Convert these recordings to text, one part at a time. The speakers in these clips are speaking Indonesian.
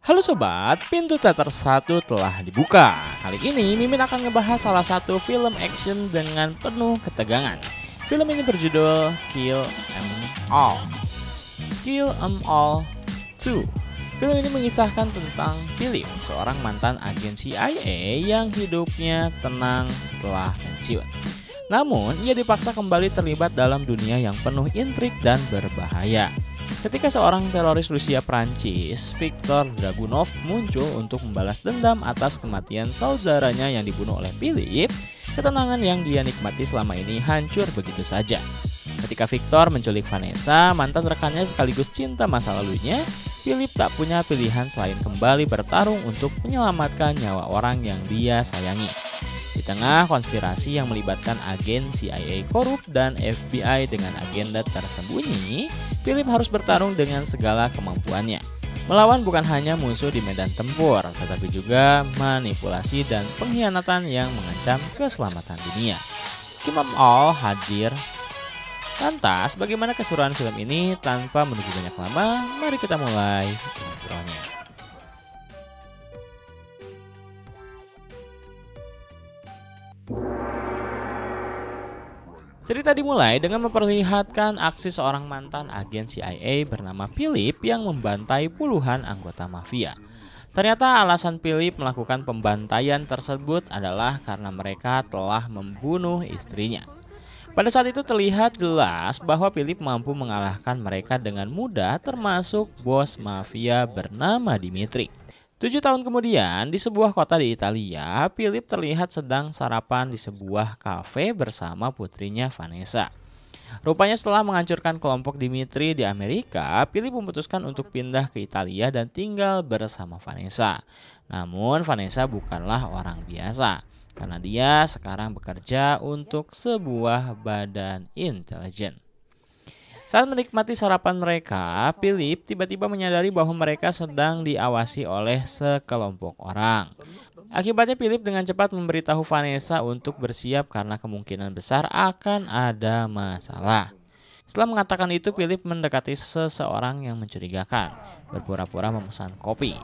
Halo sobat, pintu teater 1 telah dibuka. Kali ini Mimin akan ngebahas salah satu film action dengan penuh ketegangan. Film ini berjudul Kill 'Em All. Kill 'Em All 2. Film ini mengisahkan tentang Philip, seorang mantan agen CIA yang hidupnya tenang setelah pensiun. Namun, ia dipaksa kembali terlibat dalam dunia yang penuh intrik dan berbahaya. Ketika seorang teroris Rusia Prancis, Viktor Dragunov, muncul untuk membalas dendam atas kematian saudaranya yang dibunuh oleh Philip, ketenangan yang dia nikmati selama ini hancur begitu saja. Ketika Viktor menculik Vanessa, mantan rekannya sekaligus cinta masa lalunya, Philip tak punya pilihan selain kembali bertarung untuk menyelamatkan nyawa orang yang dia sayangi. Di tengah konspirasi yang melibatkan agen CIA korup dan FBI dengan agenda tersembunyi, Philip harus bertarung dengan segala kemampuannya. Melawan bukan hanya musuh di medan tempur, tetapi juga manipulasi dan pengkhianatan yang mengancam keselamatan dunia. Kill 'Em All hadir. Lantas, bagaimana keseruan film ini? Tanpa menunggu banyak lama, mari kita mulai intronya. Cerita dimulai dengan memperlihatkan aksi seorang mantan agen CIA bernama Philip yang membantai puluhan anggota mafia. Ternyata alasan Philip melakukan pembantaian tersebut adalah karena mereka telah membunuh istrinya. Pada saat itu terlihat jelas bahwa Philip mampu mengalahkan mereka dengan mudah, termasuk bos mafia bernama Dimitri. 7 tahun kemudian, di sebuah kota di Italia, Philip terlihat sedang sarapan di sebuah kafe bersama putrinya Vanessa. Rupanya setelah menghancurkan kelompok Dimitri di Amerika, Philip memutuskan untuk pindah ke Italia dan tinggal bersama Vanessa. Namun Vanessa bukanlah orang biasa, karena dia sekarang bekerja untuk sebuah badan intelijen. Saat menikmati sarapan mereka, Philip tiba-tiba menyadari bahwa mereka sedang diawasi oleh sekelompok orang. Akibatnya Philip dengan cepat memberitahu Vanessa untuk bersiap karena kemungkinan besar akan ada masalah. Setelah mengatakan itu, Philip mendekati seseorang yang mencurigakan, berpura-pura memesan kopi.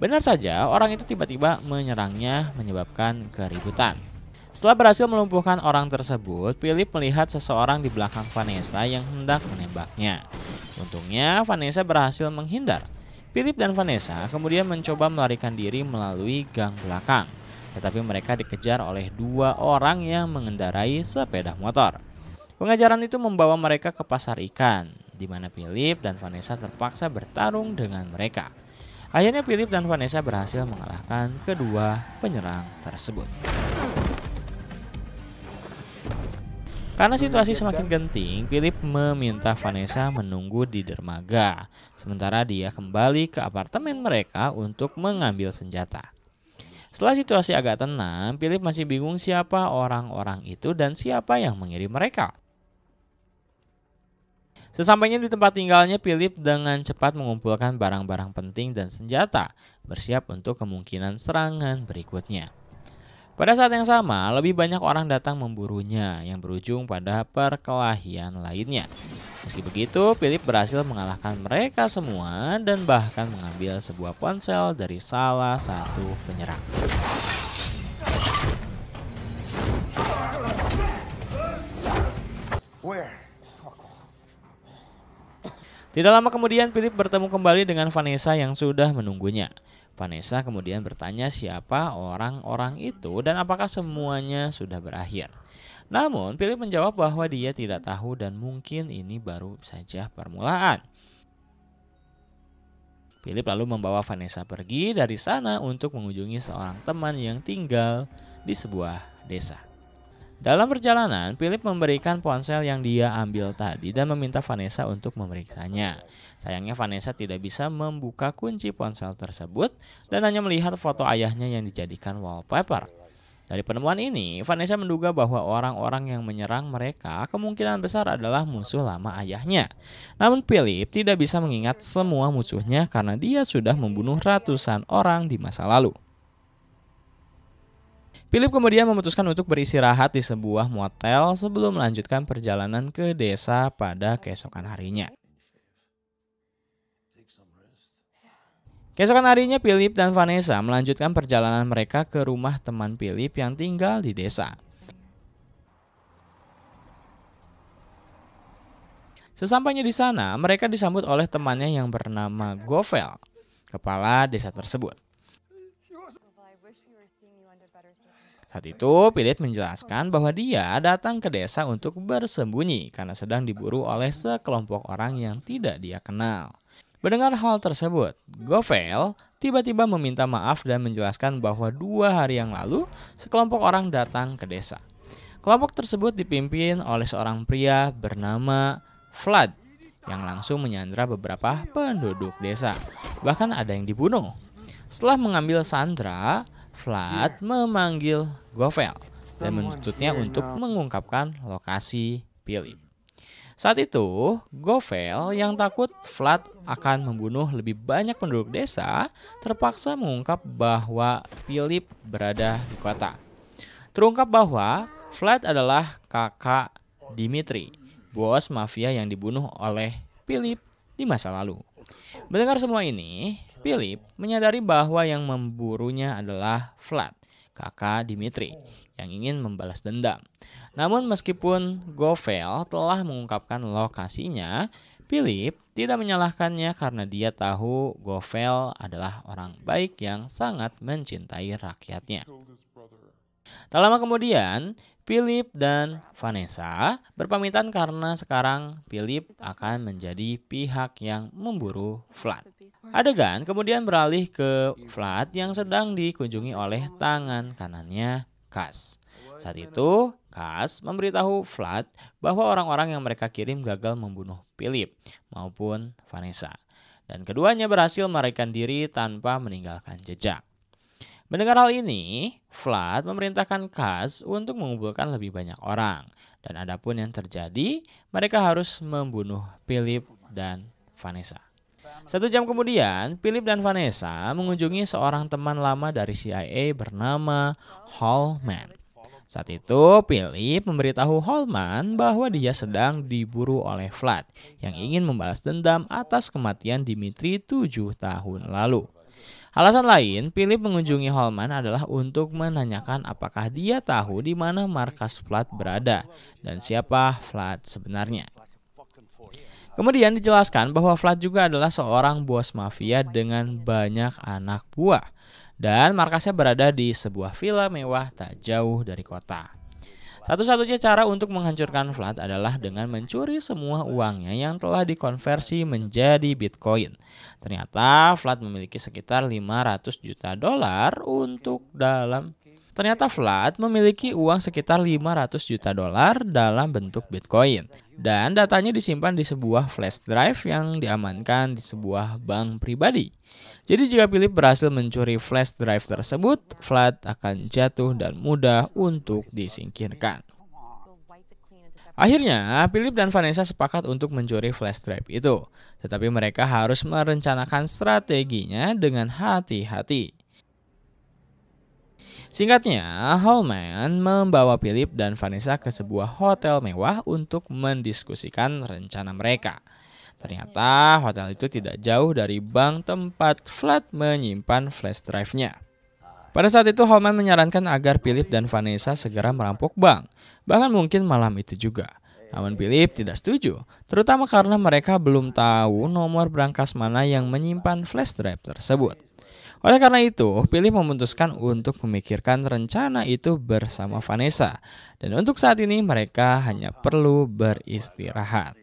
Benar saja, orang itu tiba-tiba menyerangnya menyebabkan keributan. Setelah berhasil melumpuhkan orang tersebut, Philip melihat seseorang di belakang Vanessa yang hendak menembaknya. Untungnya, Vanessa berhasil menghindar. Philip dan Vanessa kemudian mencoba melarikan diri melalui gang belakang, tetapi mereka dikejar oleh 2 orang yang mengendarai sepeda motor. Pengejaran itu membawa mereka ke pasar ikan, di mana Philip dan Vanessa terpaksa bertarung dengan mereka. Akhirnya Philip dan Vanessa berhasil mengalahkan kedua penyerang tersebut. Karena situasi semakin genting, Philip meminta Vanessa menunggu di dermaga, sementara dia kembali ke apartemen mereka untuk mengambil senjata. Setelah situasi agak tenang, Philip masih bingung siapa orang-orang itu dan siapa yang mengirim mereka. Sesampainya di tempat tinggalnya, Philip dengan cepat mengumpulkan barang-barang penting dan senjata, bersiap untuk kemungkinan serangan berikutnya. Pada saat yang sama, lebih banyak orang datang memburunya yang berujung pada perkelahian lainnya. Meski begitu, Philip berhasil mengalahkan mereka semua dan bahkan mengambil sebuah ponsel dari salah satu penyerang. Tidak lama kemudian, Philip bertemu kembali dengan Vanessa yang sudah menunggunya. Vanessa kemudian bertanya siapa orang-orang itu dan apakah semuanya sudah berakhir. Namun Philip menjawab bahwa dia tidak tahu dan mungkin ini baru saja permulaan. Philip lalu membawa Vanessa pergi dari sana untuk mengunjungi seorang teman yang tinggal di sebuah desa. Dalam perjalanan, Philip memberikan ponsel yang dia ambil tadi dan meminta Vanessa untuk memeriksanya. Sayangnya Vanessa tidak bisa membuka kunci ponsel tersebut dan hanya melihat foto ayahnya yang dijadikan wallpaper. Dari penemuan ini, Vanessa menduga bahwa orang-orang yang menyerang mereka kemungkinan besar adalah musuh lama ayahnya. Namun Philip tidak bisa mengingat semua musuhnya karena dia sudah membunuh ratusan orang di masa lalu. Philip kemudian memutuskan untuk beristirahat di sebuah motel sebelum melanjutkan perjalanan ke desa pada keesokan harinya. Keesokan harinya Philip dan Vanessa melanjutkan perjalanan mereka ke rumah teman Philip yang tinggal di desa. Sesampainya di sana, mereka disambut oleh temannya yang bernama Govel, kepala desa tersebut. Saat itu, Philip menjelaskan bahwa dia datang ke desa untuk bersembunyi karena sedang diburu oleh sekelompok orang yang tidak dia kenal. Mendengar hal tersebut, Govel tiba-tiba meminta maaf dan menjelaskan bahwa 2 hari yang lalu sekelompok orang datang ke desa. Kelompok tersebut dipimpin oleh seorang pria bernama Vlad yang langsung menyandra beberapa penduduk desa. Bahkan ada yang dibunuh. Setelah mengambil sandra, Vlad memanggil Govel dan menuntutnya untuk mengungkapkan lokasi Philip. Saat itu, Govel yang takut Vlad akan membunuh lebih banyak penduduk desa terpaksa mengungkap bahwa Philip berada di kota. Terungkap bahwa Vlad adalah kakak Dimitri, bos mafia yang dibunuh oleh Philip di masa lalu. Mendengar semua ini, Philip menyadari bahwa yang memburunya adalah Vlad, kakak Dimitri, yang ingin membalas dendam. Namun meskipun Govel telah mengungkapkan lokasinya, Philip tidak menyalahkannya karena dia tahu Govel adalah orang baik yang sangat mencintai rakyatnya. Tak lama kemudian, Philip dan Vanessa berpamitan karena sekarang Philip akan menjadi pihak yang memburu Vlad. Adegan kemudian beralih ke Vlad yang sedang dikunjungi oleh tangan kanannya Kaz. Saat itu, Kaz memberitahu Vlad bahwa orang-orang yang mereka kirim gagal membunuh Philip maupun Vanessa. Dan keduanya berhasil melarikan diri tanpa meninggalkan jejak. Mendengar hal ini, Vlad memerintahkan Kaz untuk mengumpulkan lebih banyak orang. Dan adapun yang terjadi, mereka harus membunuh Philip dan Vanessa. 1 jam kemudian, Philip dan Vanessa mengunjungi seorang teman lama dari CIA bernama Holman. Saat itu, Philip memberitahu Holman bahwa dia sedang diburu oleh Vlad yang ingin membalas dendam atas kematian Dimitri 7 tahun lalu. Alasan lain, Philip mengunjungi Holman adalah untuk menanyakan apakah dia tahu di mana markas Vlad berada dan siapa Vlad sebenarnya. Kemudian dijelaskan bahwa Vlad juga adalah seorang bos mafia dengan banyak anak buah dan markasnya berada di sebuah villa mewah tak jauh dari kota. Satu-satunya cara untuk menghancurkan Vlad adalah dengan mencuri semua uangnya yang telah dikonversi menjadi Bitcoin. Ternyata Vlad memiliki sekitar 500 juta dolar Ternyata Vlad memiliki uang sekitar 500 juta dolar dalam bentuk Bitcoin. Dan datanya disimpan di sebuah flash drive yang diamankan di sebuah bank pribadi. Jadi jika Philip berhasil mencuri flash drive tersebut, Vlad akan jatuh dan mudah untuk disingkirkan. Akhirnya, Philip dan Vanessa sepakat untuk mencuri flash drive itu. Tetapi mereka harus merencanakan strateginya dengan hati-hati. Singkatnya, Holman membawa Philip dan Vanessa ke sebuah hotel mewah untuk mendiskusikan rencana mereka. Ternyata hotel itu tidak jauh dari bank tempat Vlad menyimpan flash drive-nya. Pada saat itu Holman menyarankan agar Philip dan Vanessa segera merampok bank, bahkan mungkin malam itu juga. Namun Philip tidak setuju, terutama karena mereka belum tahu nomor brankas mana yang menyimpan flash drive tersebut. Oleh karena itu, Philip memutuskan untuk memikirkan rencana itu bersama Vanessa. Dan untuk saat ini mereka hanya perlu beristirahat.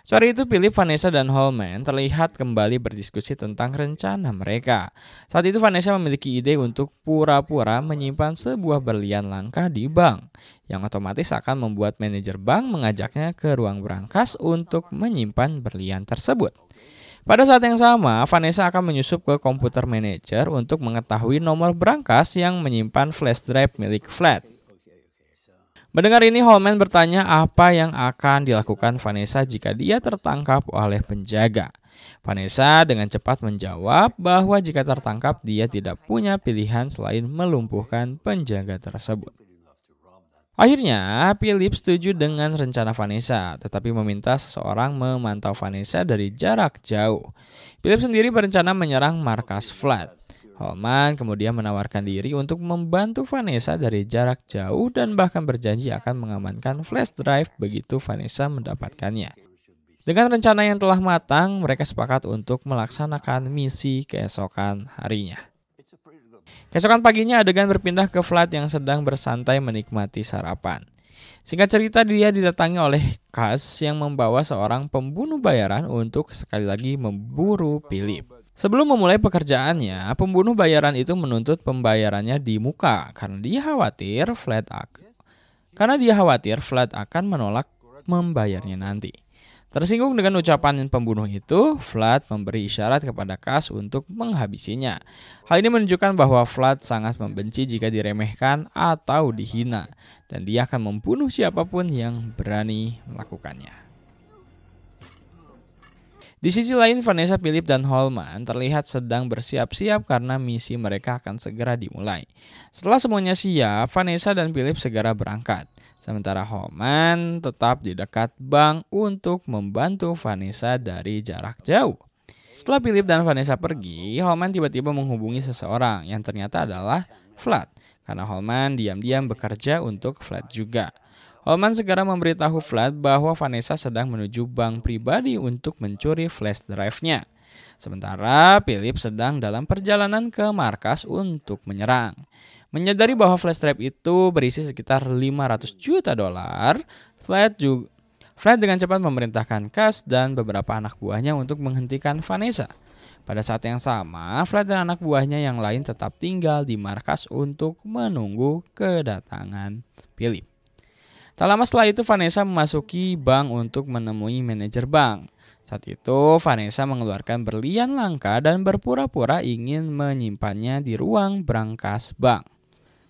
Sore itu Philip, Vanessa, dan Holman terlihat kembali berdiskusi tentang rencana mereka. Saat itu Vanessa memiliki ide untuk pura-pura menyimpan sebuah berlian langka di bank, yang otomatis akan membuat manajer bank mengajaknya ke ruang brankas untuk menyimpan berlian tersebut. Pada saat yang sama, Vanessa akan menyusup ke komputer manager untuk mengetahui nomor brankas yang menyimpan flash drive milik Vlad. Mendengar ini, Holman bertanya apa yang akan dilakukan Vanessa jika dia tertangkap oleh penjaga. Vanessa dengan cepat menjawab bahwa jika tertangkap dia tidak punya pilihan selain melumpuhkan penjaga tersebut. Akhirnya, Philip setuju dengan rencana Vanessa, tetapi meminta seseorang memantau Vanessa dari jarak jauh. Philip sendiri berencana menyerang markas Vlad. Holman kemudian menawarkan diri untuk membantu Vanessa dari jarak jauh dan bahkan berjanji akan mengamankan flash drive begitu Vanessa mendapatkannya. Dengan rencana yang telah matang, mereka sepakat untuk melaksanakan misi keesokan harinya. Keesokan paginya adegan berpindah ke Vlad yang sedang bersantai menikmati sarapan. Singkat cerita, dia didatangi oleh Kaz yang membawa seorang pembunuh bayaran untuk sekali lagi memburu Philip. Sebelum memulai pekerjaannya, pembunuh bayaran itu menuntut pembayarannya di muka karena dia khawatir Vlad akan menolak membayarnya nanti. Tersinggung dengan ucapan pembunuh itu, Vlad memberi isyarat kepada Kaz untuk menghabisinya. Hal ini menunjukkan bahwa Vlad sangat membenci jika diremehkan atau dihina, dan dia akan membunuh siapapun yang berani melakukannya. Di sisi lain, Vanessa, Philip, dan Holman terlihat sedang bersiap-siap karena misi mereka akan segera dimulai. Setelah semuanya siap, Vanessa dan Philip segera berangkat. Sementara Holman tetap di dekat bank untuk membantu Vanessa dari jarak jauh. Setelah Philip dan Vanessa pergi, Holman tiba-tiba menghubungi seseorang yang ternyata adalah Vlad. Karena Holman diam-diam bekerja untuk Vlad juga. Holman segera memberitahu Vlad bahwa Vanessa sedang menuju bank pribadi untuk mencuri flash drive-nya. Sementara Philip sedang dalam perjalanan ke markas untuk menyerang. Menyadari bahwa flash drive itu berisi sekitar $500 juta, Vlad dengan cepat memerintahkan Kaz dan beberapa anak buahnya untuk menghentikan Vanessa. Pada saat yang sama, Vlad dan anak buahnya yang lain tetap tinggal di markas untuk menunggu kedatangan Philip. Tak lama setelah itu, Vanessa memasuki bank untuk menemui manajer bank. Saat itu, Vanessa mengeluarkan berlian langka dan berpura-pura ingin menyimpannya di ruang brankas bank.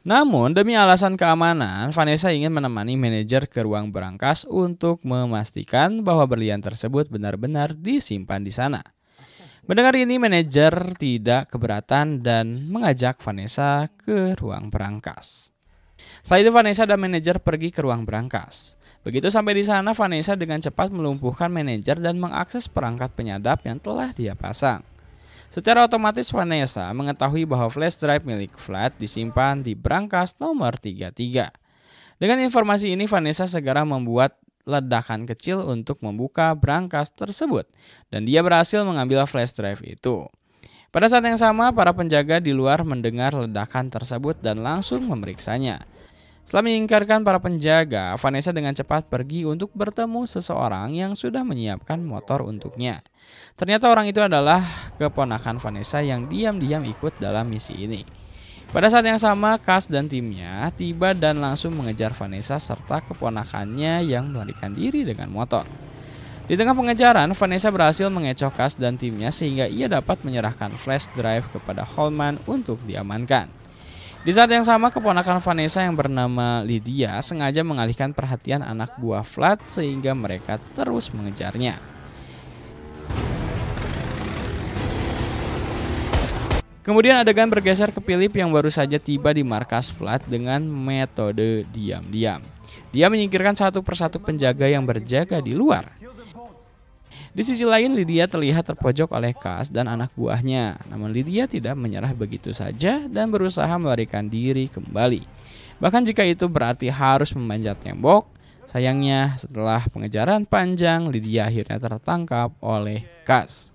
Namun, demi alasan keamanan, Vanessa ingin menemani manajer ke ruang brankas untuk memastikan bahwa berlian tersebut benar-benar disimpan di sana. Mendengar ini, manajer tidak keberatan dan mengajak Vanessa ke ruang brankas. Setelah itu, Vanessa dan manajer pergi ke ruang brankas. Begitu sampai di sana, Vanessa dengan cepat melumpuhkan manajer dan mengakses perangkat penyadap yang telah dia pasang. Secara otomatis, Vanessa mengetahui bahwa flash drive milik Vlad disimpan di brankas nomor 33. Dengan informasi ini, Vanessa segera membuat ledakan kecil untuk membuka brankas tersebut, dan dia berhasil mengambil flash drive itu. Pada saat yang sama, para penjaga di luar mendengar ledakan tersebut dan langsung memeriksanya. Setelah menyingkirkan para penjaga, Vanessa dengan cepat pergi untuk bertemu seseorang yang sudah menyiapkan motor untuknya. Ternyata orang itu adalah keponakan Vanessa yang diam-diam ikut dalam misi ini. Pada saat yang sama, Kaz dan timnya tiba dan langsung mengejar Vanessa serta keponakannya yang melarikan diri dengan motor. Di tengah pengejaran, Vanessa berhasil mengecoh Kaz dan timnya sehingga ia dapat menyerahkan flash drive kepada Holman untuk diamankan. Di saat yang sama, keponakan Vanessa yang bernama Lydia sengaja mengalihkan perhatian anak buah Vlad sehingga mereka terus mengejarnya. Kemudian adegan bergeser ke Philip yang baru saja tiba di markas Vlad dengan metode diam-diam. Dia menyingkirkan satu persatu penjaga yang berjaga di luar. Di sisi lain, Lydia terlihat terpojok oleh Kaz dan anak buahnya. Namun Lydia tidak menyerah begitu saja dan berusaha melarikan diri kembali. Bahkan jika itu berarti harus memanjat tembok. Sayangnya, setelah pengejaran panjang, Lydia akhirnya tertangkap oleh Kaz.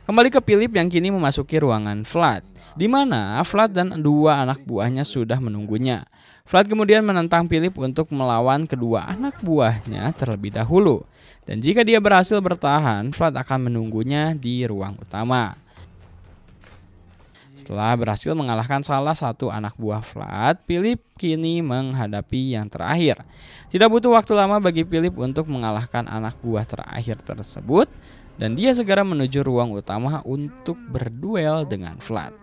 Kembali ke Philip yang kini memasuki ruangan Vlad, di mana Vlad dan dua anak buahnya sudah menunggunya. Vlad kemudian menentang Philip untuk melawan kedua anak buahnya terlebih dahulu. Dan jika dia berhasil bertahan, Vlad akan menunggunya di ruang utama. Setelah berhasil mengalahkan salah satu anak buah Vlad, Philip kini menghadapi yang terakhir. Tidak butuh waktu lama bagi Philip untuk mengalahkan anak buah terakhir tersebut, dan dia segera menuju ruang utama untuk berduel dengan Vlad.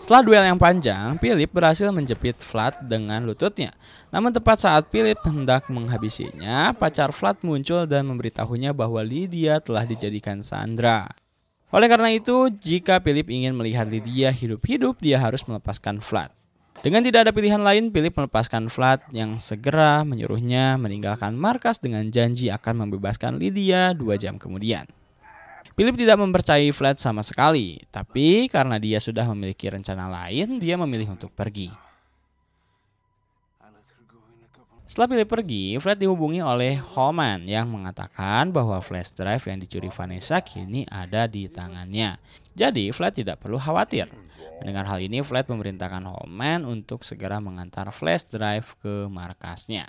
Setelah duel yang panjang, Philip berhasil menjepit Vlad dengan lututnya. Namun tepat saat Philip hendak menghabisinya, pacar Vlad muncul dan memberitahunya bahwa Lydia telah dijadikan sandera. Oleh karena itu, jika Philip ingin melihat Lydia hidup-hidup, dia harus melepaskan Vlad. Dengan tidak ada pilihan lain, Philip melepaskan Vlad yang segera menyuruhnya meninggalkan markas dengan janji akan membebaskan Lydia 2 jam kemudian. Philip tidak mempercayai Vlad sama sekali, tapi karena dia sudah memiliki rencana lain, dia memilih untuk pergi. Setelah Philip pergi, Vlad dihubungi oleh Holman yang mengatakan bahwa flash drive yang dicuri Vanessa kini ada di tangannya. Jadi Vlad tidak perlu khawatir. Mendengar hal ini, Vlad memerintahkan Holman untuk segera mengantar flash drive ke markasnya.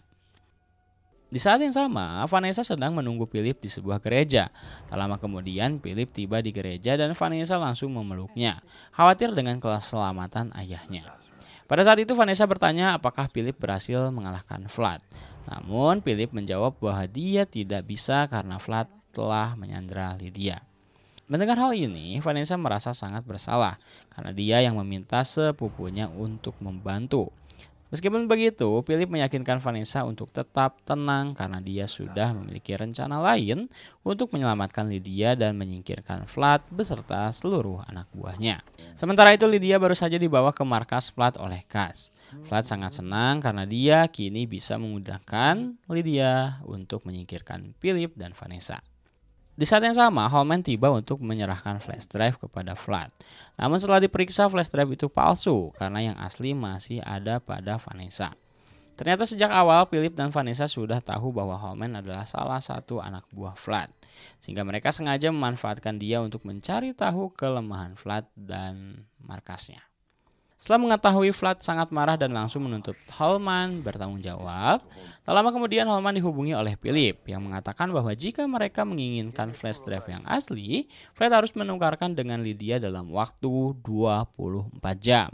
Di saat yang sama, Vanessa sedang menunggu Philip di sebuah gereja. Tak lama kemudian, Philip tiba di gereja dan Vanessa langsung memeluknya, khawatir dengan keselamatan ayahnya. Pada saat itu, Vanessa bertanya apakah Philip berhasil mengalahkan Vlad. Namun, Philip menjawab bahwa dia tidak bisa karena Vlad telah menyandra Lydia. Mendengar hal ini, Vanessa merasa sangat bersalah karena dia yang meminta sepupunya untuk membantu. Meskipun begitu, Philip meyakinkan Vanessa untuk tetap tenang karena dia sudah memiliki rencana lain untuk menyelamatkan Lydia dan menyingkirkan Vlad beserta seluruh anak buahnya. Sementara itu, Lydia baru saja dibawa ke markas Vlad oleh Cass. Vlad sangat senang karena dia kini bisa memudahkan Lydia untuk menyingkirkan Philip dan Vanessa. Di saat yang sama, Holman tiba untuk menyerahkan flash drive kepada Vlad. Namun setelah diperiksa, flash drive itu palsu karena yang asli masih ada pada Vanessa. Ternyata sejak awal, Philip dan Vanessa sudah tahu bahwa Holman adalah salah satu anak buah Vlad. Sehingga mereka sengaja memanfaatkan dia untuk mencari tahu kelemahan Vlad dan markasnya. Setelah mengetahui Vlad sangat marah dan langsung menuntut Holman bertanggung jawab, tak lama kemudian Holman dihubungi oleh Philip yang mengatakan bahwa jika mereka menginginkan flash drive yang asli, Vlad harus menukarkan dengan Lydia dalam waktu 24 jam.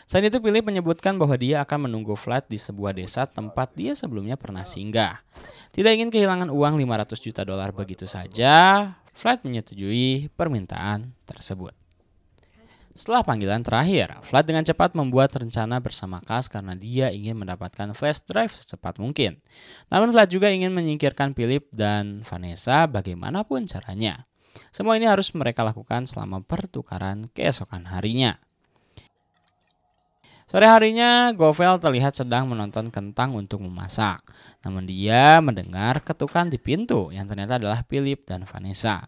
Selain itu, Philip menyebutkan bahwa dia akan menunggu Vlad di sebuah desa tempat dia sebelumnya pernah singgah. Tidak ingin kehilangan uang $500 juta begitu saja, Vlad menyetujui permintaan tersebut. Setelah panggilan terakhir, Vlad dengan cepat membuat rencana bersama Cass karena dia ingin mendapatkan flash drive secepat mungkin. Namun Vlad juga ingin menyingkirkan Philip dan Vanessa bagaimanapun caranya. Semua ini harus mereka lakukan selama pertukaran keesokan harinya. Sore harinya, Govel terlihat sedang menonton kentang untuk memasak. Namun dia mendengar ketukan di pintu yang ternyata adalah Philip dan Vanessa.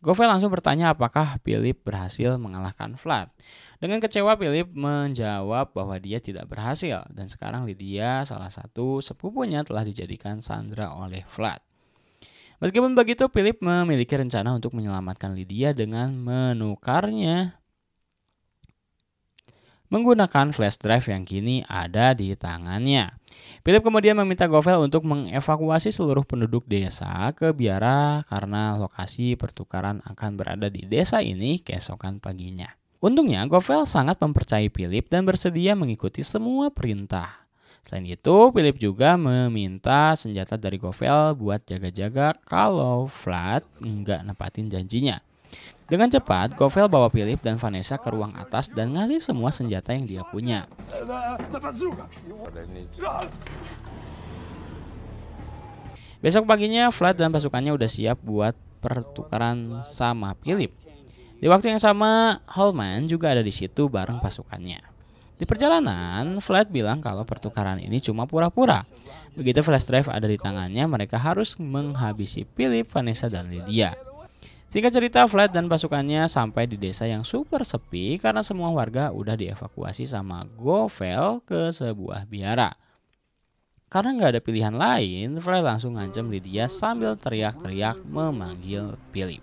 Govel langsung bertanya apakah Philip berhasil mengalahkan Vlad. Dengan kecewa, Philip menjawab bahwa dia tidak berhasil dan sekarang Lydia, salah satu sepupunya, telah dijadikan sandera oleh Vlad. Meskipun begitu, Philip memiliki rencana untuk menyelamatkan Lydia dengan menukarnya menggunakan flash drive yang kini ada di tangannya. Philip kemudian meminta Govel untuk mengevakuasi seluruh penduduk desa ke biara karena lokasi pertukaran akan berada di desa ini keesokan paginya. Untungnya, Govel sangat mempercayai Philip dan bersedia mengikuti semua perintah. Selain itu, Philip juga meminta senjata dari Govel buat jaga-jaga kalau Vlad nggak nepatin janjinya. Dengan cepat, Govel bawa Philip dan Vanessa ke ruang atas dan ngasih semua senjata yang dia punya. Besok paginya, Vlad dan pasukannya udah siap buat pertukaran sama Philip. Di waktu yang sama, Holman juga ada di situ bareng pasukannya. Di perjalanan, Vlad bilang kalau pertukaran ini cuma pura-pura. Begitu flash drive ada di tangannya, mereka harus menghabisi Philip, Vanessa, dan Lydia. Singkat cerita, Vlad dan pasukannya sampai di desa yang super sepi karena semua warga udah dievakuasi sama Govel ke sebuah biara. Karena nggak ada pilihan lain, Vlad langsung ngancam Lydia sambil teriak-teriak memanggil Philip.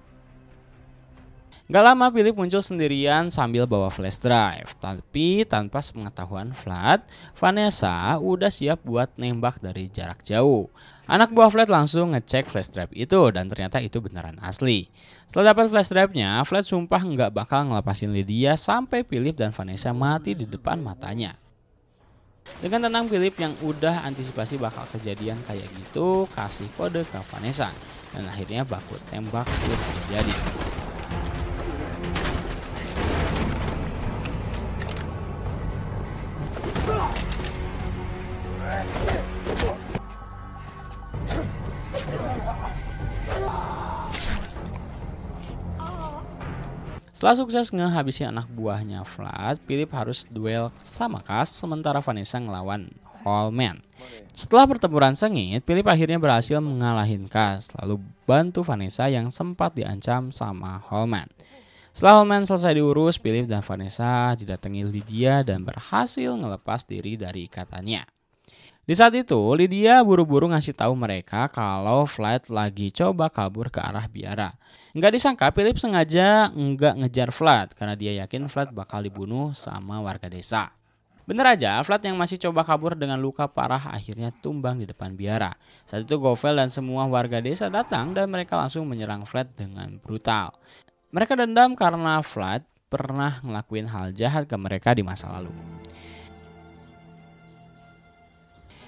Gak lama Philip muncul sendirian sambil bawa flash drive. Tapi tanpa sepengetahuan Vlad, Vanessa udah siap buat nembak dari jarak jauh. Anak buah Vlad langsung ngecek flash drive itu dan ternyata itu beneran asli. Setelah dapat flash drive-nya, Vlad sumpah nggak bakal ngelepasin Lydia sampai Philip dan Vanessa mati di depan matanya. Dengan tenang, Philip yang udah antisipasi bakal kejadian kayak gitu kasih kode ke Vanessa dan akhirnya baku tembak pun terjadi. Setelah sukses ngehabisin anak buahnya Vlad, Philip harus duel sama Cass, sementara Vanessa ngelawan Holman. Setelah pertempuran sengit, Philip akhirnya berhasil mengalahin Cass, lalu bantu Vanessa yang sempat diancam sama Holman. Setelah Holman selesai diurus, Philip dan Vanessa didatangi Lydia dan berhasil ngelepas diri dari ikatannya. Di saat itu, Lydia buru-buru ngasih tahu mereka kalau Vlad lagi coba kabur ke arah biara. Nggak disangka Philip sengaja nggak ngejar Vlad karena dia yakin Vlad bakal dibunuh sama warga desa. Bener aja, Vlad yang masih coba kabur dengan luka parah akhirnya tumbang di depan biara. Saat itu Govel dan semua warga desa datang dan mereka langsung menyerang Vlad dengan brutal. Mereka dendam karena Vlad pernah ngelakuin hal jahat ke mereka di masa lalu.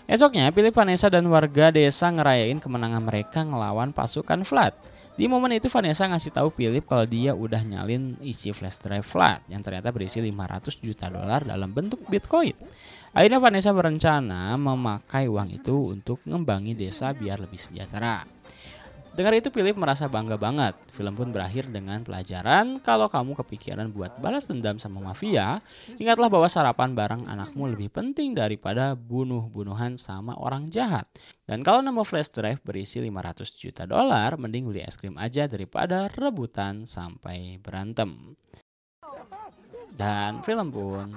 Esoknya, Philip, Vanessa, dan warga desa ngerayain kemenangan mereka ngelawan pasukan Vlad. Di momen itu Vanessa ngasih tahu Philip kalau dia udah nyalin isi flash drive Vlad yang ternyata berisi 500 juta dolar dalam bentuk Bitcoin. Akhirnya Vanessa berencana memakai uang itu untuk ngembangi desa biar lebih sejahtera. Dengar itu Philip merasa bangga banget. Film pun berakhir dengan pelajaran kalau kamu kepikiran buat balas dendam sama mafia, ingatlah bahwa sarapan bareng anakmu lebih penting daripada bunuh-bunuhan sama orang jahat. Dan kalau nemu flash drive berisi 500 juta dolar, mending beli es krim aja daripada rebutan sampai berantem. Dan film pun